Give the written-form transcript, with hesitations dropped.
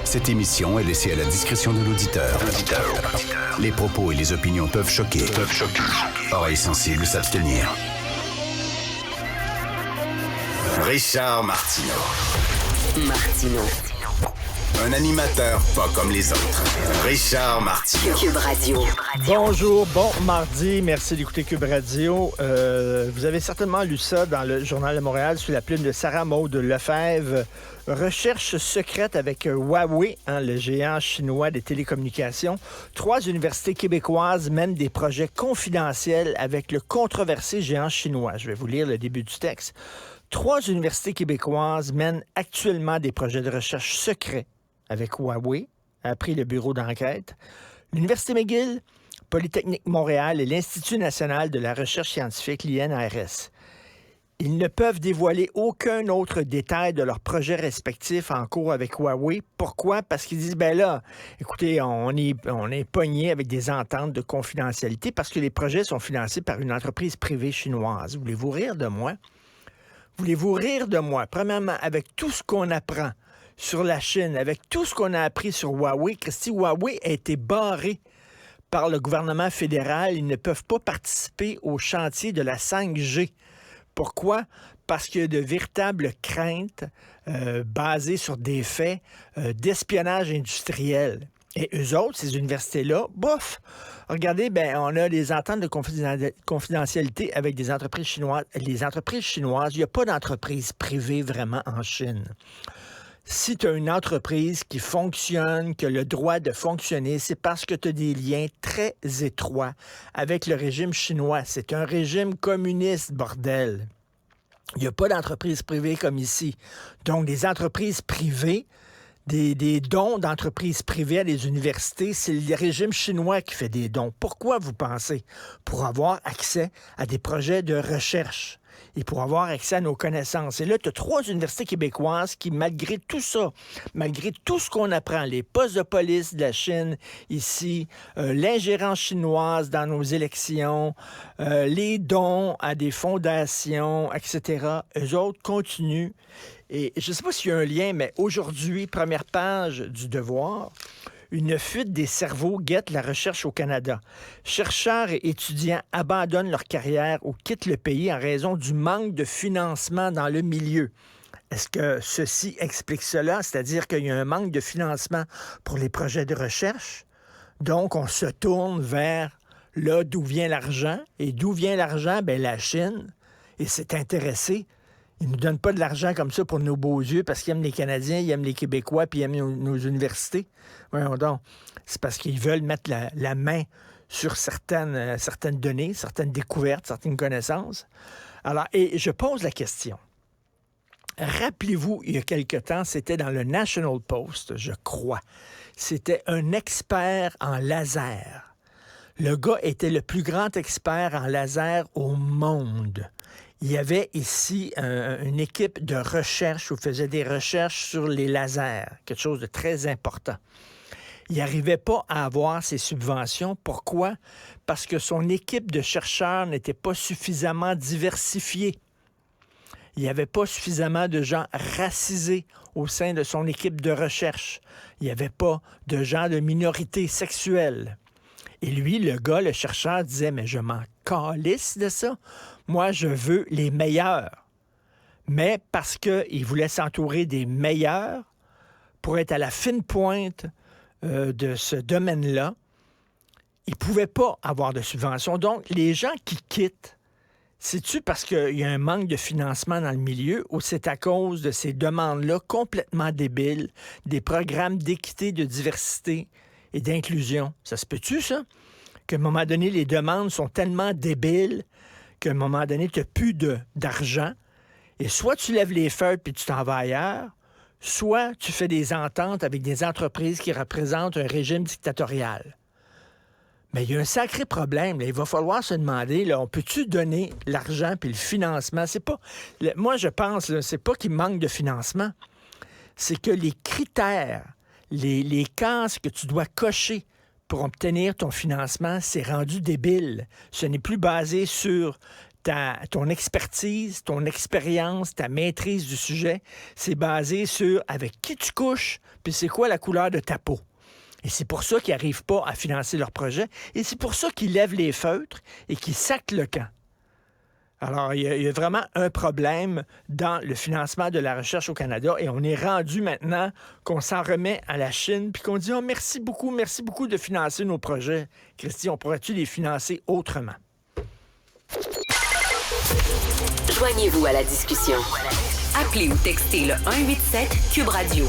Cette émission est laissée à la discrétion de l'auditeur. Les propos et les opinions peuvent choquer. Oreilles sensibles s'abstenir. Richard Martineau. Un animateur pas comme les autres. Richard Martineau. Cube Radio. Bonjour, bon mardi, merci d'écouter Cube Radio. Vous avez certainement lu ça dans le Journal de Montréal sous la plume de Sarah Maud Lefebvre. Recherche secrète avec Huawei, le géant chinois des télécommunications. 3 universités québécoises mènent des projets confidentiels avec le controversé géant chinois. Je vais vous lire le début du texte. 3 universités québécoises mènent actuellement des projets de recherche secrets avec Huawei, a appris le bureau d'enquête. L'Université McGill, Polytechnique Montréal et l'Institut national de la recherche scientifique, l'INRS. Ils ne peuvent dévoiler aucun autre détail de leurs projets respectifs en cours avec Huawei. Pourquoi? Parce qu'ils disent, écoutez, on est pogné avec des ententes de confidentialité parce que les projets sont financés par une entreprise privée chinoise. Voulez-vous rire de moi? Voulez-vous rire de moi? Premièrement, avec tout ce qu'on apprend sur la Chine, avec tout ce qu'on a appris sur Huawei, Christy, Huawei a été barré par le gouvernement fédéral. Ils ne peuvent pas participer au chantier de la 5G. Pourquoi? Parce qu'il y a de véritables craintes basées sur des faits d'espionnage industriel. Et eux autres, ces universités-là, bof! Regardez, on a des ententes de confidentialité avec des entreprises chinoises. Les entreprises chinoises, il n'y a pas d'entreprise privée vraiment en Chine. Si tu as une entreprise qui fonctionne, qui a le droit de fonctionner, c'est parce que tu as des liens très étroits avec le régime chinois. C'est un régime communiste, bordel. Il n'y a pas d'entreprise privée comme ici. Donc, des entreprises privées, des dons d'entreprises privées à des universités, c'est le régime chinois qui fait des dons. Pourquoi, vous pensez? Pour avoir accès à des projets de recherche et pour avoir accès à nos connaissances. Et là, tu as 3 universités québécoises qui, malgré tout ça, malgré tout ce qu'on apprend, les postes de police de la Chine ici, l'ingérence chinoise dans nos élections, les dons à des fondations, etc., eux autres continuent. Et je ne sais pas s'il y a un lien, mais aujourd'hui, première page du Devoir, une fuite des cerveaux guette la recherche au Canada. Chercheurs et étudiants abandonnent leur carrière ou quittent le pays en raison du manque de financement dans le milieu. Est-ce que ceci explique cela? C'est-à-dire qu'il y a un manque de financement pour les projets de recherche? Donc, on se tourne vers là d'où vient l'argent. Et d'où vient l'argent? La Chine. Et c'est intéressé. Ils ne nous donnent pas de l'argent comme ça pour nos beaux yeux parce qu'ils aiment les Canadiens, ils aiment les Québécois, puis ils aiment nos universités. Voyons donc. C'est parce qu'ils veulent mettre la main sur certaines données, certaines découvertes, certaines connaissances. Alors, et je pose la question. Rappelez-vous, il y a quelque temps, c'était dans le National Post, je crois. C'était un expert en laser. Le gars était le plus grand expert en laser au monde. Il y avait ici une équipe de recherche où faisait des recherches sur les lasers, quelque chose de très important. Il n'arrivait pas à avoir ses subventions. Pourquoi? Parce que son équipe de chercheurs n'était pas suffisamment diversifiée. Il n'y avait pas suffisamment de gens racisés au sein de son équipe de recherche. Il n'y avait pas de gens de minorités sexuelles. Et lui, le gars, le chercheur, disait, mais je m'en calisse de ça. Moi, je veux les meilleurs. Mais parce qu'il voulait s'entourer des meilleurs pour être à la fine pointe de ce domaine-là, il ne pouvait pas avoir de subvention. Donc, les gens qui quittent, c'est-tu parce qu'il y a un manque de financement dans le milieu ou c'est à cause de ces demandes-là complètement débiles, des programmes d'équité, de diversité et d'inclusion? Ça se peut-tu, ça? Qu'à un moment donné, les demandes sont tellement débiles qu'à un moment donné, tu n'as plus d'argent. Et soit tu lèves les feuilles puis tu t'en vas ailleurs, soit tu fais des ententes avec des entreprises qui représentent un régime dictatorial. Mais il y a un sacré problème. Là. Il va falloir se demander, là, on peut-tu donner l'argent puis le financement? C'est pas. Moi, je pense, là, c'est pas qu'il manque de financement. C'est que les critères, les cases que tu dois cocher pour obtenir ton financement, c'est rendu débile. Ce n'est plus basé sur ton expertise, ton expérience, ta maîtrise du sujet, c'est basé sur avec qui tu couches, puis c'est quoi la couleur de ta peau. Et c'est pour ça qu'ils n'arrivent pas à financer leur projet. Et c'est pour ça qu'ils lèvent les feutres et qu'ils sacent le camp. Alors, il y a vraiment un problème dans le financement de la recherche au Canada et on est rendu maintenant qu'on s'en remet à la Chine puis qu'on dit « Oh, merci beaucoup de financer nos projets. Christy, on pourrait-tu les financer autrement? » Joignez-vous à la discussion. Appelez ou textez le 187 Cube Radio.